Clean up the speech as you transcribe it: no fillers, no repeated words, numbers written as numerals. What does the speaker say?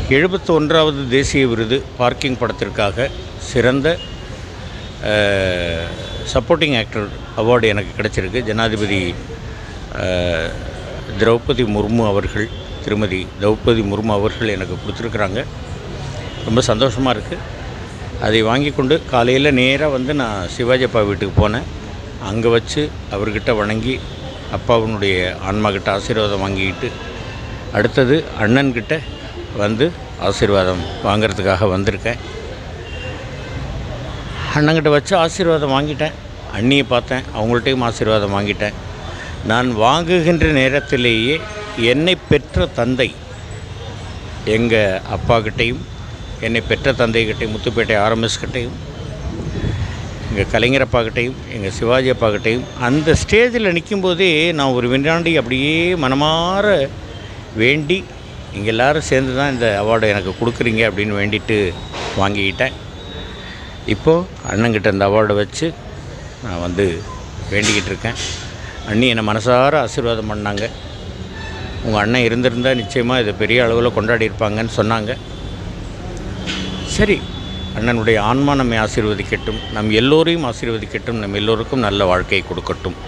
71வது தேசிய விருது பார்க்கிங் படத்திற்காக சிறந்த சப்போர்ட்டிங் ஆக்டர் அவார்டு எனக்கு கிடச்சிருக்கு. ஜனாதிபதி திரௌபதி முர்மு அவர்கள், திருமதி திரௌபதி முர்மு அவர்கள் எனக்கு கொடுத்துருக்குறாங்க. ரொம்ப சந்தோஷமாக இருக்குது. அதை வாங்கி கொண்டு காலையில் நேராக வந்து நான் சிவாஜி அப்பா வீட்டுக்கு போனேன். அங்கே வச்சு அவர்கிட்ட வணங்கி அப்பாவுடைய ஆன்மாக்கிட்ட ஆசீர்வாதம் வாங்கிக்கிட்டு அடுத்தது அண்ணன்கிட்ட வந்து ஆசீர்வாதம் வாங்கிறதுக்காக வந்திருக்கேன். அண்ணங்கிட்ட வச்சு ஆசீர்வாதம் வாங்கிட்டேன். அண்ணியை பார்த்தேன், அவங்கள்ட்டையும் ஆசீர்வாதம் வாங்கிட்டேன். நான் வாங்குகின்ற நேரத்திலேயே என்னை பெற்ற தந்தை எங்கள் அப்பாக்கிட்டையும், என்னை பெற்ற தந்தைக்கிட்டையும், முத்துப்பேட்டை ஆர்எம்எஸ் கிட்டையும், எங்கள் கலைஞர் அப்பாக்கிட்டையும், எங்கள் சிவாஜி அப்பாக்கிட்டையும் அந்த ஸ்டேஜில் நிற்கும்போதே நான் ஒரு வினாடி அப்படியே மனமாற வேண்டி, நீங்கள் எல்லோரும் சேர்ந்து தான் இந்த அவார்டை எனக்கு கொடுக்குறீங்க அப்படின்னு வேண்டிட்டு வாங்கிக்கிட்டேன். இப்போது அண்ணங்கிட்ட இந்த அவார்டை வச்சு நான் வந்து வேண்டிக்கிட்டு இருக்கேன். அண்ணி என்னை மனசார ஆசீர்வாதம் பண்ணாங்க. உங்கள் அண்ணன் இருந்திருந்தால் நிச்சயமாக இதை பெரிய அளவில் கொண்டாடி இருப்பாங்கன்னு சொன்னாங்க. சரி, அண்ணனுடைய ஆன்மா நம்மை ஆசீர்வதிக்கட்டும், நம் எல்லோரையும் ஆசீர்வதிக்கட்டும், நம் எல்லோருக்கும் நல்ல வாழ்க்கையை கொடுக்கட்டும்.